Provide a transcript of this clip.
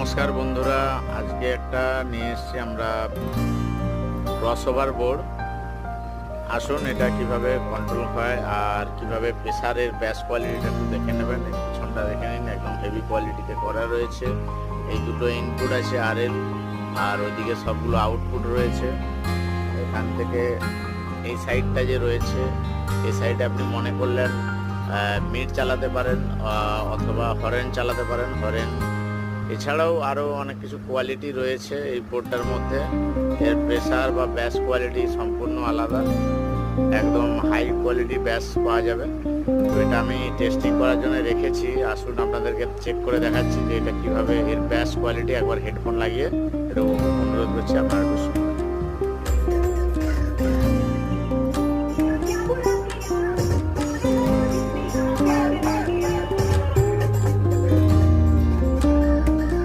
নমস্কার বন্ধুরা, আজকে একটা নিয়ে এসেছি আমরা ক্রসওভার বোর্ড। আসুন এটা কিভাবে কন্ট্রোল হয় আর কিভাবে প্রেসারের ব্যাস কোয়ালিটিটা একটু দেখে নেবেন। পিছনটা দেখে নিন, একদম হেভি কোয়ালিটিতে করা রয়েছে। এই দুটো ইনপুট আছে RL, আর ওইদিকে সবগুলো আউটপুট রয়েছে। এখান থেকে এই সাইডটা যে রয়েছে, এই সাইডে আপনি মনে করলেন মিড চালাতে পারেন অথবা হরেন চালাতে পারেন। হরেন এছাড়াও আরও অনেক কিছু কোয়ালিটি রয়েছে এই বোর্ডটার মধ্যে। এর প্রেসার বা ব্যাস কোয়ালিটি সম্পূর্ণ আলাদা, একদম হাই কোয়ালিটি ব্যাস পাওয়া যাবে। তো এটা আমি টেস্টিং করার জন্য রেখেছি। আসুন আপনাদেরকে চেক করে দেখাচ্ছি যে এটা কীভাবে এর ব্যাস কোয়ালিটি। একবার হেডফোন লাগিয়ে এটা অনুরোধ করছি আপনারা একটু শুনুন।